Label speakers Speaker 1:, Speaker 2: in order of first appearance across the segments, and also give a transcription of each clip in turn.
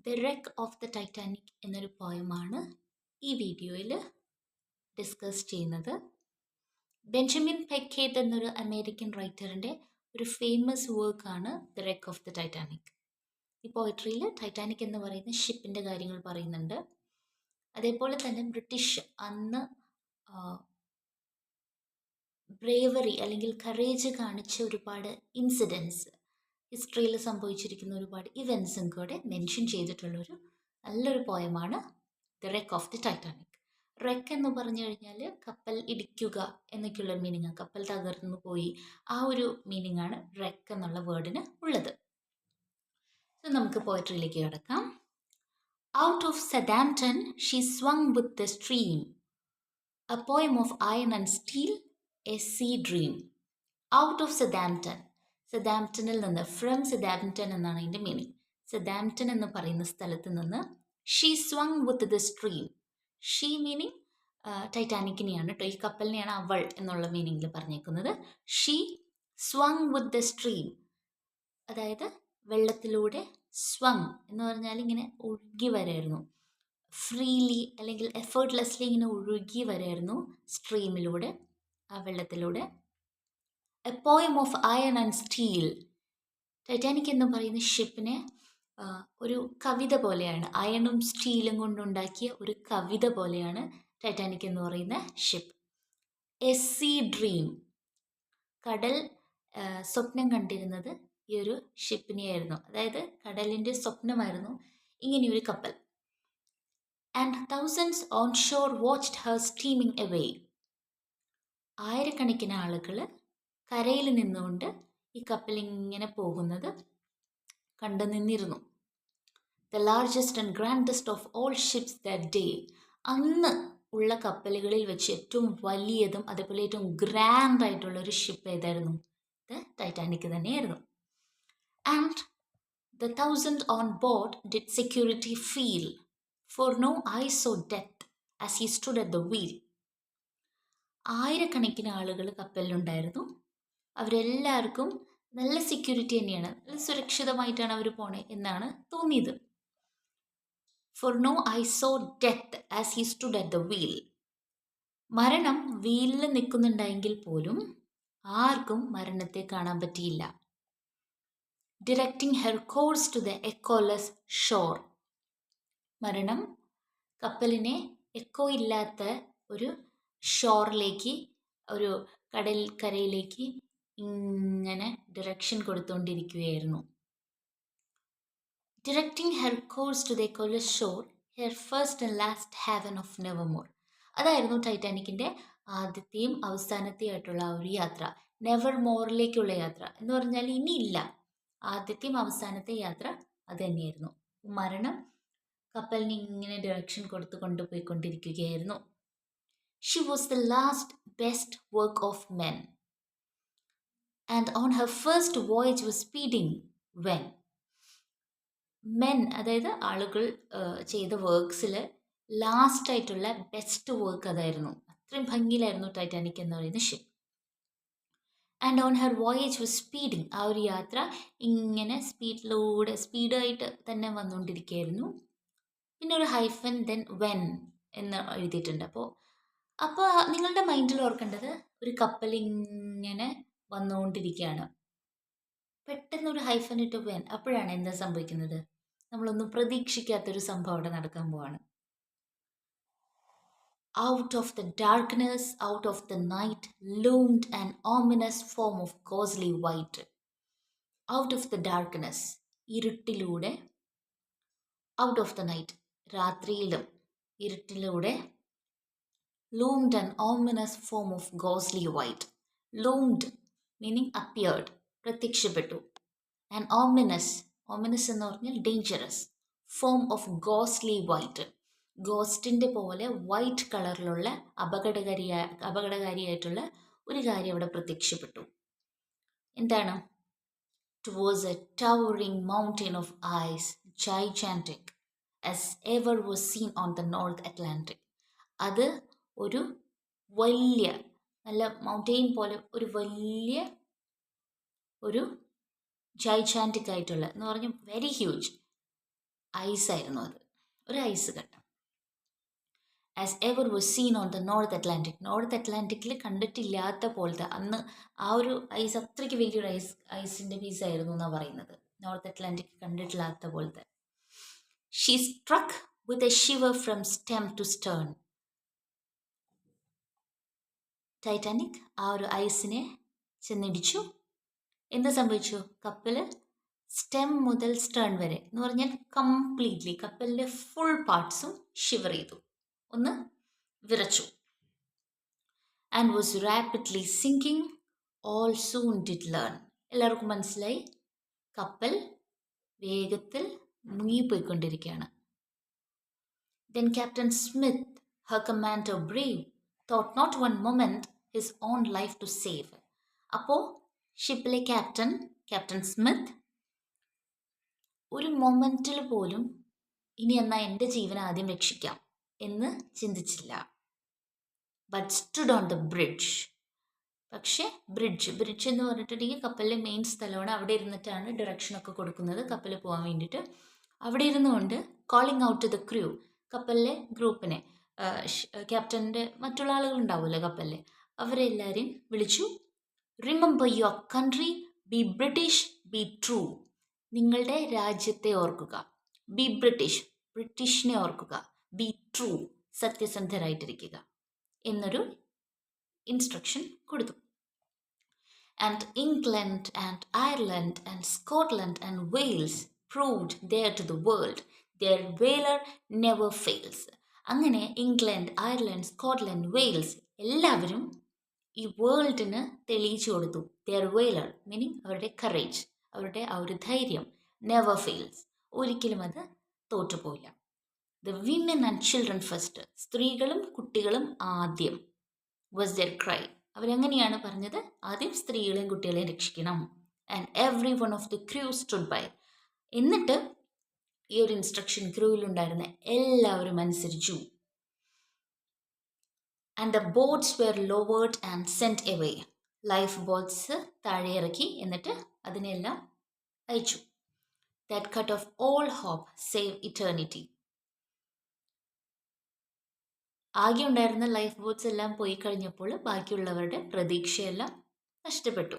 Speaker 1: The wreck of the Titanic എന്നൊരു പോയമാണ് ഈ വീഡിയോയിൽ ഡിസ്കസ് ചെയ്യുന്നത്. ബെഞ്ചമിൻ പെക്കേറ്റ് എന്നൊരു അമേരിക്കൻ റൈറ്ററിൻ്റെ ഒരു ഫേമസ് വർക്കാണ് the wreck of the Titanic. ഈ പോയട്രിയിൽ ടൈറ്റാനിക് എന്ന് പറയുന്ന ഷിപ്പിൻ്റെ കാര്യങ്ങൾ പറയുന്നുണ്ട്. അതേപോലെ തന്നെ ബ്രിട്ടീഷ് അന്ന് ബ്രേവറി അല്ലെങ്കിൽ കറേജ് കാണിച്ച ഒരുപാട് ഇൻസിഡൻസ്, ഹിസ്റ്ററിയിൽ സംഭവിച്ചിരിക്കുന്ന ഒരുപാട് ഇവൻസും കൂടെ മെൻഷൻ ചെയ്തിട്ടുള്ളൊരു നല്ലൊരു പോയമാണ് the wreck of the Titanic. Wreck എന്ന് പറഞ്ഞു കഴിഞ്ഞാൽ കപ്പൽ ഇടിക്കുക എന്നൊക്കെയുള്ള മീനിങ്, കപ്പൽ തകർന്നു പോയി, ആ ഒരു മീനിങ് ആണ് റെക്ക് എന്നുള്ള വേർഡിന് ഉള്ളത്. സോ നമുക്ക് പോയട്രിയിലേക്ക് കിടക്കാം. Out of Southampton she swung with the stream, a poem of iron and steel, a sea dream. Out of Southampton, സദാംപ്ടണിൽ നിന്ന്, ഫ്രം സദാംപ്ടൺ എന്നാണ് അതിൻ്റെ മീനിങ്. സദാംപ്ടൺ എന്ന് പറയുന്ന സ്ഥലത്ത് നിന്ന് she swung with the stream. She meaning ടൈറ്റാനിക്കിനെയാണ് കേട്ടോ, ഈ കപ്പലിനെയാണ് അവൾ എന്നുള്ള മീനിങ്ങിൽ പറഞ്ഞേക്കുന്നത്. She swung with the stream, അതായത് വെള്ളത്തിലൂടെ. സ്വങ് എന്ന് പറഞ്ഞാൽ ഇങ്ങനെ ഒഴുകി വരായിരുന്നു, ഫ്രീലി അല്ലെങ്കിൽ എഫേർട്ട്ലെസ്ലി ഇങ്ങനെ ഒഴുകി വരായിരുന്നു സ്ട്രീമിലൂടെ, ആ വെള്ളത്തിലൂടെ. A poem of iron and steel, Titanic എന്ന് പറയുന്ന ഷിപ്പിനെ ഒരു കവിത പോലെയാണ്, അയണും സ്റ്റീലും കൊണ്ടുണ്ടാക്കിയ ഒരു കവിത പോലെയാണ് ടൈറ്റാനിക് എന്ന് പറയുന്ന ഷിപ്പ്. എ സീ ഡ്രീം, കടൽ സ്വപ്നം കണ്ടിരുന്നത് ഈ ഒരു ഷിപ്പിനെയായിരുന്നു, അതായത് കടലിൻ്റെ സ്വപ്നമായിരുന്നു ഇങ്ങനെയൊരു കപ്പൽ. And thousands on shore watched her steaming away, ആയിരക്കണക്കിന് ആളുകൾ കരയിൽ നിന്നുകൊണ്ട് ഈ കപ്പൽ ഇങ്ങനെ പോകുന്നത് കണ്ടു നിന്നിരുന്നു. The largest and grandest of all ships that day, അന്ന് ഉള്ള കപ്പലുകളിൽ വെച്ച് ഏറ്റവും വലിയതും അതേപോലെ ഏറ്റവും ഗ്രാൻഡ് ആയിട്ടുള്ള ഒരു ഷിപ്പ് ഏതായിരുന്നു? ഇത് ടൈറ്റാനിക് തന്നെയായിരുന്നു. And the thousand on board did security feel, for no I saw death as he stood at the wheel. ആയിരക്കണക്കിന് ആളുകൾ കപ്പലിലുണ്ടായിരുന്നു, അവരെല്ലാവർക്കും നല്ല സെക്യൂരിറ്റി തന്നെയാണ്, നല്ല സുരക്ഷിതമായിട്ടാണ് അവർ പോണേ എന്നാണ് തോന്നിയത്. For no I saw death as he stood at the wheel, മരണം വീലിൽ നിൽക്കുന്നുണ്ടായെങ്കിൽ പോലും ആർക്കും മരണത്തെ കാണാൻ പറ്റിയില്ല. Directing her course to the echoless shore, മരണം കപ്പലിനെ എക്കോ ഇല്ലാത്ത ഒരു ഷോറിലേക്ക്, ഒരു കരയിലേക്ക് ഇങ്ങനെ ഡിറക്ഷൻ കൊടുത്തുകൊണ്ടിരിക്കുകയായിരുന്നു. Directing her course to the echoless shore, her first and last haven of nevermore, അതായിരുന്നു ടൈറ്റാനിക്കിൻ്റെ ആദ്യത്തെയും അവസാനത്തെയും ആയിട്ടുള്ള ആ ഒരു യാത്ര. നെവർ മോറിലേക്കുള്ള യാത്ര എന്ന് പറഞ്ഞാൽ ഇനിയില്ല, ആദ്യത്തെയും അവസാനത്തെ യാത്ര അത് തന്നെയായിരുന്നു. മരണം കപ്പലിന് ഇങ്ങനെ ഡയറക്ഷൻ കൊടുത്ത് കൊണ്ടുപോയിക്കൊണ്ടിരിക്കുകയായിരുന്നു. She was the last best work of men and on her first voyage was speeding when. Men, അതായത് ആളുകൾ ചെയ്ത വർക്ക്സിൽ ലാസ്റ്റ് ആയിട്ടുള്ള ബെസ്റ്റ് വർക്ക് അതായിരുന്നു. അത്രയും ഭംഗിയിലായിരുന്നു ടൈറ്റാനിക് എന്ന് പറയുന്ന ship. And on her voyage was speeding, ആ ഒരു യാത്ര ഇങ്ങനെ സ്പീഡായിട്ട് തന്നെ വന്നുകൊണ്ടിരിക്കുകയായിരുന്നു. പിന്നെ ഒരു ഹൈഫൻ ദെൻ വെൻ എന്ന് എഴുതിയിട്ടുണ്ട്. അപ്പോൾ നിങ്ങളുടെ മൈൻഡിൽ ഓർക്കേണ്ടത് ഒരു കപ്പൽ ഇങ്ങനെ വന്നുകൊണ്ടിരിക്കുകയാണ്, പെട്ടെന്നൊരു ഹൈഫൻ ഇട്ട് വെൻ, അപ്പോഴാണ് എന്താ സംഭവിക്കുന്നത്? നമ്മളൊന്നും പ്രതീക്ഷിക്കാത്തൊരു സംഭവം അവിടെ നടക്കാൻ പോവാണ്. Out of the darkness, out of the night, loomed an ominous form of ghostly white. Out of the darkness, ഇരുട്ടിലൂടെ. Out of the night, രാത്രിയിലും ഇരുട്ടിലൂടെ. Loomed an ominous form of ghostly white. Loomed meaning appeared, പ്രത്യക്ഷപ്പെട്ടു. An ominous എന്ന് പറഞ്ഞാൽ dangerous, form of ghostly white, ഗോസ്റ്റിൻ്റെ പോലെ white കളറിലുള്ള അപകടകാരിയായിട്ടുള്ള ഒരു കാര്യം അവിടെ പ്രത്യക്ഷപ്പെട്ടു. എന്താണ്? Towards a towering mountain of ice, gigantic as ever was seen on the North Atlantic. അത് ഒരു വലിയ, നല്ല മൗണ്ടെയിൻ പോലെ ഒരു വലിയ ഒരു gigantic ആയിട്ടുള്ള എന്ന് പറഞ്ഞാൽ വെരി ഹ്യൂജ്, ഐസായിരുന്നു അത്, ഒരു ഐസ് കട്ട. As ever was seen on the North Atlantic. North അറ്റ്ലാന്റിക്കിൽ കണ്ടിട്ടില്ലാത്ത പോലത്തെ, അന്ന് ആ ഒരു ഐസ് അത്രയ്ക്ക് വലിയൊരു ഐസിൻ്റെ പീസായിരുന്നു എന്നാണ് പറയുന്നത്. നോർത്ത് അറ്റ്ലാന്റിക് കണ്ടിട്ടില്ലാത്ത പോലത്തെ. She struck with a shiver from stem to stern. Titanic ആ ഒരു ഐസിനെ ചെന്നിടിച്ചു. എന്ത് സംഭവിച്ചു? കപ്പൽ സ്റ്റെം മുതൽ സ്റ്റേൺ വരെ എന്ന് പറഞ്ഞാൽ കംപ്ലീറ്റ്ലി കപ്പലിൻ്റെ ഫുൾ പാർട്സും ഷിവർ ചെയ്തു, ഒന്ന് വിറച്ചു. And was rapidly sinking. All soon did learn. എല്ലാവർക്കും മനസ്സിലായി, കപ്പൽ വേഗത്തിൽ മുങ്ങിപ്പോയിക്കൊണ്ടിരിക്കുകയാണ്. Then captain Smith, her commander brave, thought not one moment his own life to save. അപ്പോൾ ഷിപ്പിലെ ക്യാപ്റ്റൻ സ്മിത്ത് ഒരു മൊമെൻറ്റിൽ പോലും ഇനി എന്നാൽ എൻ്റെ ജീവൻ ആദ്യം രക്ഷിക്കാം എന്ന് ചിന്തിച്ചില്ല. But stood on the bridge. പക്ഷേ ബ്രിഡ്ജ് എന്ന് പറഞ്ഞിട്ടുണ്ടെങ്കിൽ കപ്പലിലെ മെയിൻ സ്ഥലമാണ്. അവിടെ ഇരുന്നിട്ടാണ് ഡിറക്ഷനൊക്കെ കൊടുക്കുന്നത് കപ്പൽ പോകാൻ വേണ്ടിയിട്ട്. അവിടെ ഇരുന്നുകൊണ്ട് calling out to the crew, കപ്പലിലെ ഗ്രൂപ്പിനെ, ക്യാപ്റ്റൻ്റെ മറ്റുള്ള ആളുകളുണ്ടാവുമല്ലോ കപ്പലിൽ, അവരെല്ലാവരെയും വിളിച്ചു. Remember your country, be British, be true. നിങ്ങളുടെ രാജ്യത്തെ ഓർക്കുക. ബി ബ്രിട്ടീഷിനെ ഓർക്കുക. ബി ട്രൂ, സത്യസന്ധരായിട്ടിരിക്കുക എന്നൊരു ഇൻസ്ട്രക്ഷൻ കൊടുത്തു. And England and Ireland and Scotland and Wales proved their to the world their valour never fails. അങ്ങനെ ഇംഗ്ലണ്ട്, അയർലൻഡ്, സ്കോട്ട്ലൻഡ്, വെയിൽസ് എല്ലാവരും ഈ വേൾഡിന് തെളിയിച്ചു കൊടുത്തു. ദെയർ വെയിലർ മീനിങ് അവരുടെ കറേജ്, അവരുടെ ആ ഒരു ധൈര്യം, നെവർ ഫെയിൽസ്, ഒരിക്കലും അത് തോറ്റുപോയില്ല. The women and children first, സ്ത്രീകളും കുട്ടികളും ആദ്യം. വാസ് ദെയർ ക്രൈ, അവരെങ്ങനെയാണ് പറഞ്ഞത്? ആദ്യം സ്ത്രീകളെയും കുട്ടികളെയും രക്ഷിക്കണം. And every one of the crew stood by. എന്നിട്ട് ഈ ഒരു ഇൻസ്ട്രക്ഷൻ ക്രൂവിലുണ്ടായിരുന്ന എല്ലാവരും അനുസരിച്ചു. And the boats were lowered and sent away. Life boats താഴെ ഇറക്കി, എന്നിട്ട് അതിനെല്ലാം അയച്ചു. That cut off all hope save eternity. ആകെ ഉണ്ടായിരുന്ന ലൈഫ് ബോട്ട്സ് എല്ലാം പോയി കഴിഞ്ഞപ്പോൾ ബാക്കിയുള്ളവരുടെ പ്രതീക്ഷയെല്ലാം നഷ്ടപ്പെട്ടു.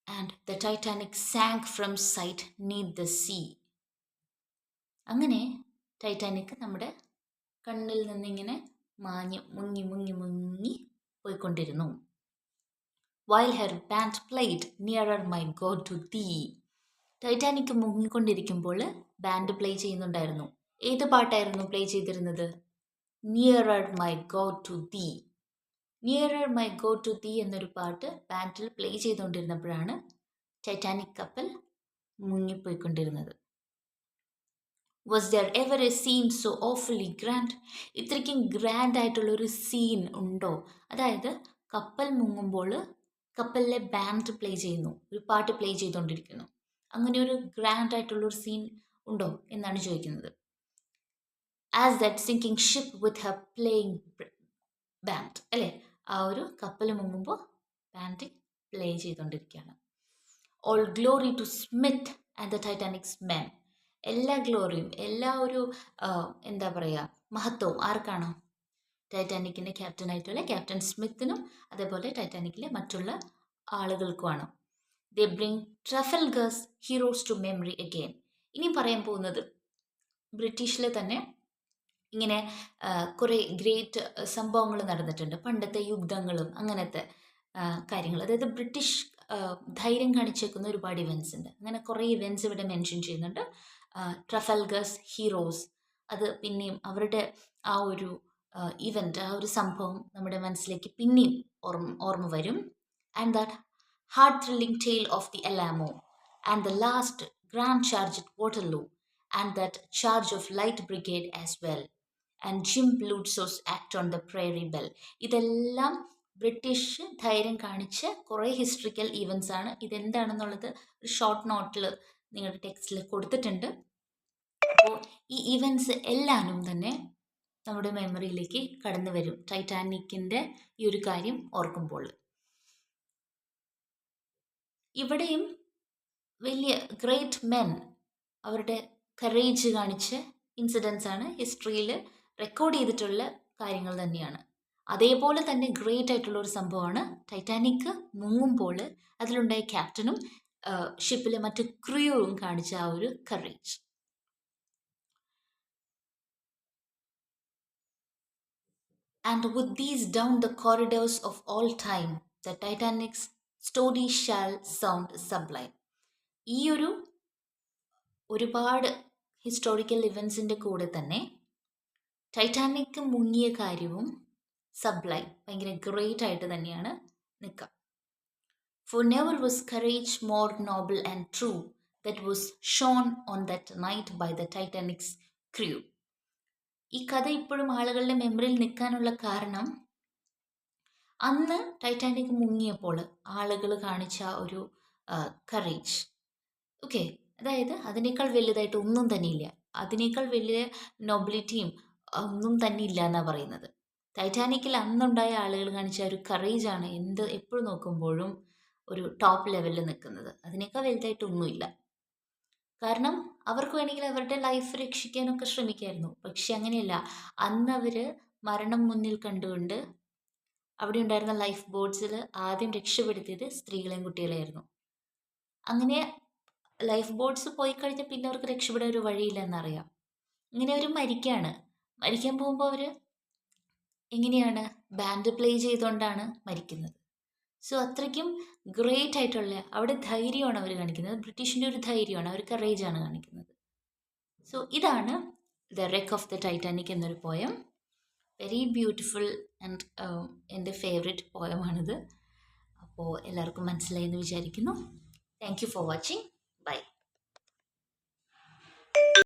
Speaker 1: And the Titanic sank from sight neath the sea. അങ്ങനെ ടൈറ്റാനിക് നമ്മുടെ കണ്ണിൽ നിന്നിങ്ങനെ മാഞ്ഞ് മുങ്ങി മുങ്ങി മുങ്ങി പോയിക്കൊണ്ടിരുന്നു. While her band played nearer my God to thee. Titanic മുങ്ങിക്കൊണ്ടിരിക്കുമ്പോൾ ബാൻഡ് പ്ലേ ചെയ്യുന്നുണ്ടായിരുന്നു. ഏത് പാട്ടായിരുന്നു പ്ലേ ചെയ്തിരുന്നത്? Nearer my God to thee. Nearer my God to thee എന്നൊരു പാട്ട് ബാൻഡിൽ പ്ലേ ചെയ്തുകൊണ്ടിരുന്നപ്പോഴാണ് ടൈറ്റാനിക് കപ്പൽ മുങ്ങിപ്പോയിക്കൊണ്ടിരുന്നത്. Was there ever a scene so awfully grand? ഇത്രയ്ക്കും ഗ്രാൻഡ് ആയിട്ടുള്ളൊരു സീൻ ഉണ്ടോ? അതായത് കപ്പൽ മുങ്ങുമ്പോൾ കപ്പലിലെ ബാൻഡ് പ്ലേ ചെയ്യുന്നു, ഒരു പാട്ട് പ്ലേ ചെയ്തുകൊണ്ടിരിക്കുന്നു. അങ്ങനെ ഒരു ഗ്രാൻഡ് ആയിട്ടുള്ളൊരു സീൻ ഉണ്ടോ എന്നാണ് ചോദിക്കുന്നത്. As that sinking ship with her playing band, അല്ലേ? ആ ഒരു കപ്പൽ മുങ്ങുമ്പോൾ ബാൻഡ് പ്ലേ ചെയ്തുകൊണ്ടിരിക്കുകയാണ്. All glory to Smith and the Titanic's men. എല്ലാ ഗ്ലോറിയും, എല്ലാ ഒരു എന്താ പറയുക, മഹത്വവും ആർക്കാണ്? ടൈറ്റാനിക്കിൻ്റെ ക്യാപ്റ്റനായിട്ടുള്ള ക്യാപ്റ്റൻ സ്മിത്തിനും അതേപോലെ ടൈറ്റാനിക്കിലെ മറ്റുള്ള ആളുകൾക്കുമാണ്. They bring Trafalgar's heroes to memory again. ഇനി പറയാൻ പോകുന്നത് ബ്രിട്ടീഷിലെ തന്നെ ഇങ്ങനെ കുറേ ഗ്രേറ്റ് സംഭവങ്ങൾ നടന്നിട്ടുണ്ട്, പണ്ടത്തെ യുദ്ധങ്ങളും അങ്ങനത്തെ കാര്യങ്ങൾ. അതായത് ബ്രിട്ടീഷ് ധൈര്യം കാണിച്ചേക്കുന്ന ഒരുപാട് ഇവൻറ്റ്സ് ഉണ്ട്. അങ്ങനെ കുറേ ഇവൻറ്റ്സ് ഇവിടെ മെൻഷൻ ചെയ്യുന്നുണ്ട്. ട്രഫൽഗേഴ്സ് ഹീറോസ്, അത് പിന്നെയും അവരുടെ ആ ഒരു ഇവൻറ്റ്, ആ ഒരു സംഭവം നമ്മുടെ മനസ്സിലേക്ക് പിന്നെയും ഓർമ്മ വരും. And that heart thrilling tale of the Alamo and the last grand charge at Waterloo and that charge of light brigade as well and Jim Bludso's act on the prairie belle. ഇതെല്ലാം British ധൈര്യം കാണിച്ച കുറേ historical events ആണ്. ഇതെന്താണെന്നുള്ളത് ഒരു short നോട്ടിൽ നിങ്ങളുടെ ടെക്സ്റ്റിൽ കൊടുത്തിട്ടുണ്ട്. അപ്പോൾ ഈ ഈവൻറ്റ്സ് എല്ലാവരും തന്നെ നമ്മുടെ മെമ്മറിയിലേക്ക് കടന്നു വരും ടൈറ്റാനിക്കിൻ്റെ ഈ ഒരു കാര്യം ഓർക്കുമ്പോൾ. ഇവിടെയും വലിയ ഗ്രേറ്റ് മെൻ അവരുടെ കറേജ് കാണിച്ച ഇൻസിഡൻസ് ആണ്, ഹിസ്റ്ററിയിൽ റെക്കോർഡ് ചെയ്തിട്ടുള്ള കാര്യങ്ങൾ തന്നെയാണ്. അതേപോലെ തന്നെ ഗ്രേറ്റ് ആയിട്ടുള്ള ഒരു സംഭവമാണ് ടൈറ്റാനിക് മുങ്ങുമ്പോൾ അതിലുണ്ടായ ക്യാപ്റ്റനും ഷിപ്പിലെ മറ്റു ക്രൂവും കാണിച്ച ആ ഒരു courage. And with these down the corridors of all time, the Titanic's story shall sound sublime. ഈ ഒരുപാട് ഹിസ്റ്റോറിക്കൽ ഇവൻസിൻ്റെ കൂടെ തന്നെ ടൈറ്റാനിക് മുങ്ങിയ കാര്യവും സബ്ലൈം, ഭയങ്കര ഗ്രേറ്റ് ആയിട്ട് തന്നെയാണ് നിൽക്കുക. For never was courage more noble and true that was shown on that night by the Titanic's crew. ഈ കഥ ഇപ്പോഴും ആളുകളുടെ മെമ്മറിയിൽ നിൽക്കാനുള്ള കാരണം അന്ന് ടൈറ്റാനിക് മുങ്ങിയപ്പോൾ ആളുകൾ കാണിച്ച ഒരു കറേജ്. ഓക്കെ, അതായത് അതിനേക്കാൾ വലുതായിട്ട് ഒന്നും തന്നെ ഇല്ല, അതിനേക്കാൾ വലിയ നൊബിലിറ്റിയും ഒന്നും തന്നെ ഇല്ല എന്നാണ് പറയുന്നത്. ടൈറ്റാനിക്കിൽ അന്നുണ്ടായ ആളുകൾ കാണിച്ച ഒരു കറേജാണ് എപ്പോഴും നോക്കുമ്പോഴും ഒരു ടോപ്പ് ലെവലിൽ നിൽക്കുന്നത്. അതിനേക്കാൾ വലുതായിട്ടൊന്നുമില്ല. കാരണം അവർക്ക് വേണമെങ്കിൽ അവരുടെ ലൈഫ് രക്ഷിക്കാനൊക്കെ ശ്രമിക്കായിരുന്നു. പക്ഷെ അങ്ങനെയല്ല, അന്ന് അവർ മരണം മുന്നിൽ കണ്ടുകൊണ്ട് അവിടെ ഉണ്ടായിരുന്ന ലൈഫ് ബോട്ട്സിൽ ആദ്യം രക്ഷപ്പെടുത്തിയത് സ്ത്രീകളെയും കുട്ടികളെയായിരുന്നു. അങ്ങനെ ലൈഫ് ബോട്ട്സ് പോയി കഴിഞ്ഞാൽ പിന്നെ അവർക്ക് രക്ഷപ്പെടാൻ ഒരു വഴിയില്ല എന്നറിയാം. ഇങ്ങനെ അവർ മരിക്കാൻ പോകുമ്പോൾ അവർ എങ്ങനെയാണ് ബാൻഡ് പ്ലേ ചെയ്തുകൊണ്ടാണ് മരിക്കുന്നത്. സോ അത്രയ്ക്കും ഗ്രേറ്റ് ആയിട്ടുള്ള അവിടെ ധൈര്യമാണ് അവർ കാണിക്കുന്നത്. ബ്രിട്ടീഷിൻ്റെ ഒരു ധൈര്യമാണ്, അവർ കറേജാണ് കാണിക്കുന്നത്. സോ ഇതാണ് the wreck of the Titanic എന്നൊരു പോയം. വെരി ബ്യൂട്ടിഫുൾ ആൻഡ് എൻ്റെ ഫേവറേറ്റ് പോയമാണിത്. അപ്പോൾ എല്ലാവർക്കും മനസ്സിലായി എന്ന് വിചാരിക്കുന്നു. Thank you for watching. By.